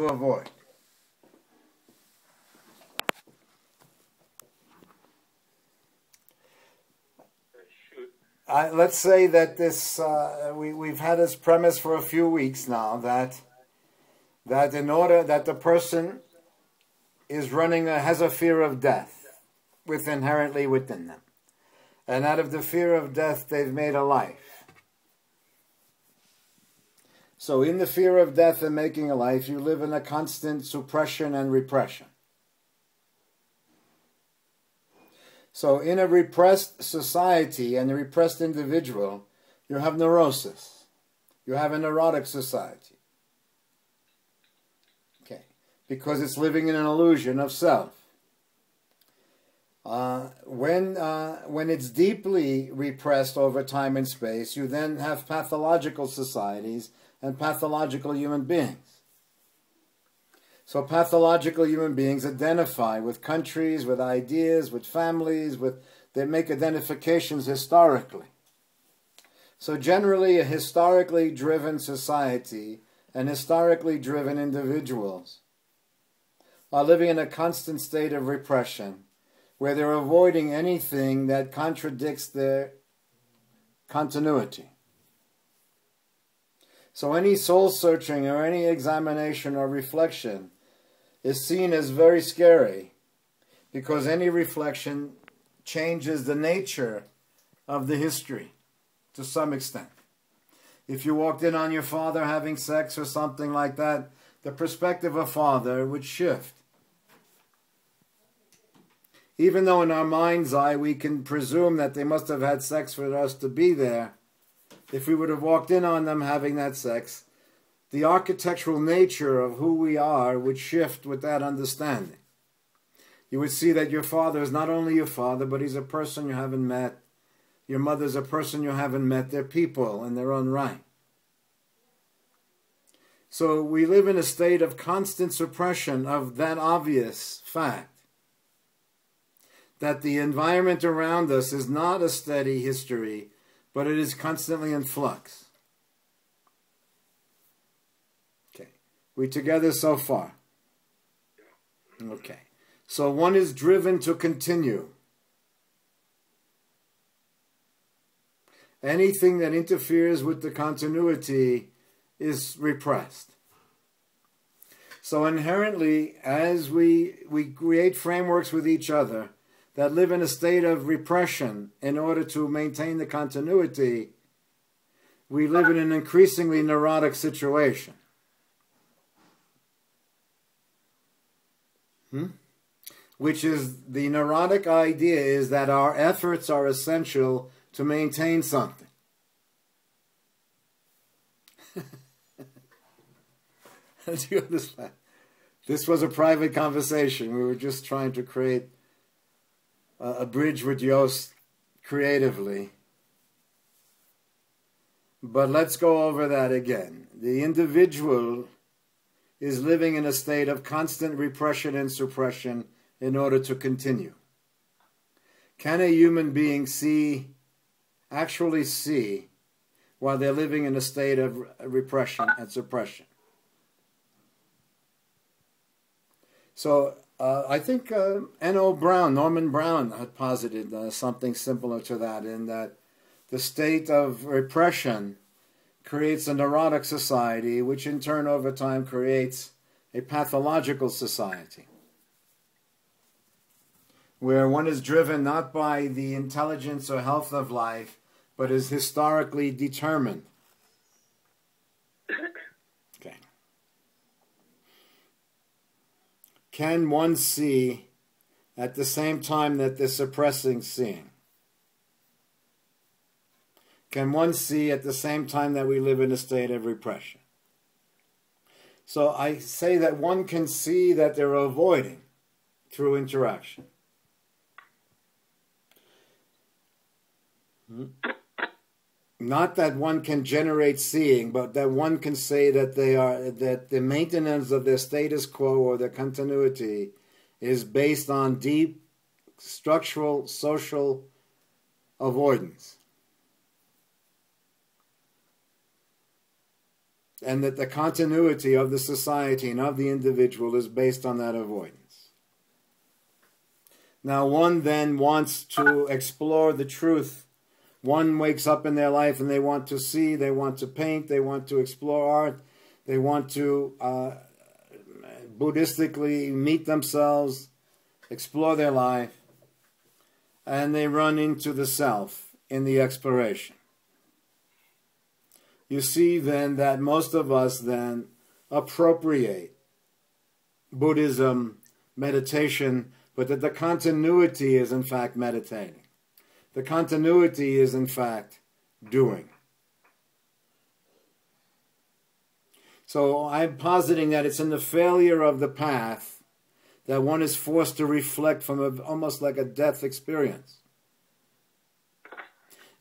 to avoid. Let's say that this we've had this premise for a few weeks now that in order that the person is has a fear of death inherently within them, and out of the fear of death they've made a life. So in the fear of death and making a life, you live in a constant suppression and repression. So in a repressed society and a repressed individual, you have neurosis. You have a neurotic society. Okay, because it's living in an illusion of self. When it's deeply repressed over time and space, you then have pathological societies and pathological human beings. So pathological human beings identify with countries, with ideas, with families, they make identifications historically. So generally a historically driven society and historically driven individuals are living in a constant state of repression where they're avoiding anything that contradicts their continuity. So any soul searching or any examination or reflection is seen as very scary because any reflection changes the nature of the history to some extent. If you walked in on your father having sex or something like that, the perspective of father would shift. Even though in our mind's eye we can presume that they must have had sex for us to be there, if we would have walked in on them having that sex, the architectural nature of who we are would shift with that understanding. You would see that your father is not only your father, but he's a person you haven't met. Your mother's a person you haven't met. They're people in their own right. So we live in a state of constant suppression of that obvious fact, that the environment around us is not a steady history, but it is constantly in flux. We together so far? Okay. So one is driven to continue. Anything that interferes with the continuity is repressed. So inherently, as we create frameworks with each other that live in a state of repression in order to maintain the continuity, we live in an increasingly neurotic situation. Which is, the neurotic idea is that our efforts are essential to maintain something. Do you understand? This was a private conversation. We were just trying to create a bridge with Yost creatively. But let's go over that again. The individual is living in a state of constant repression and suppression in order to continue. Can a human being actually see while they're living in a state of repression and suppression? So I think Norman Brown had posited something similar to that, in that the state of repression creates a neurotic society, which in turn over time creates a pathological society, where one is driven not by the intelligence or health of life, but is historically determined. Okay. Can one see at the same time that they're suppressing seeing? Can one see at the same time that we live in a state of repression? So I say that one can see that they're avoiding through interaction. Not that one can generate seeing, but that one can say that that the maintenance of their status quo or their continuity is based on deep structural social avoidance. and that the continuity of the society and of the individual is based on that avoidance. Now one then wants to explore the truth. One wakes up in their life and they want to see, they want to paint, they want to explore art, they want to Buddhistically meet themselves, explore their life, and they run into the self in the exploration. You see then that most of us then appropriate Buddhism, meditation, but that the continuity is in fact meditating. The continuity is in fact doing. So I'm positing that it's in the failure of the path that one is forced to reflect from almost like a death experience.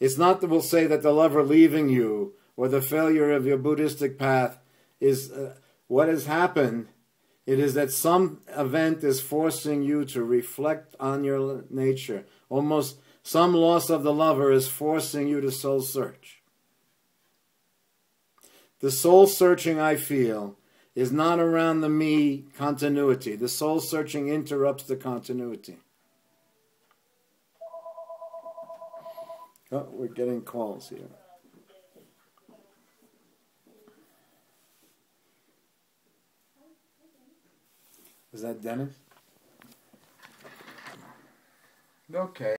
It's not that we'll say that the lover leaving you or the failure of your Buddhistic path is what has happened. It is that some event is forcing you to reflect on your nature. Almost some loss of the lover is forcing you to soul search. The soul searching I feel is not around the me continuity. The soul searching interrupts the continuity. Oh, we're getting calls here. Is that Dennis? Okay.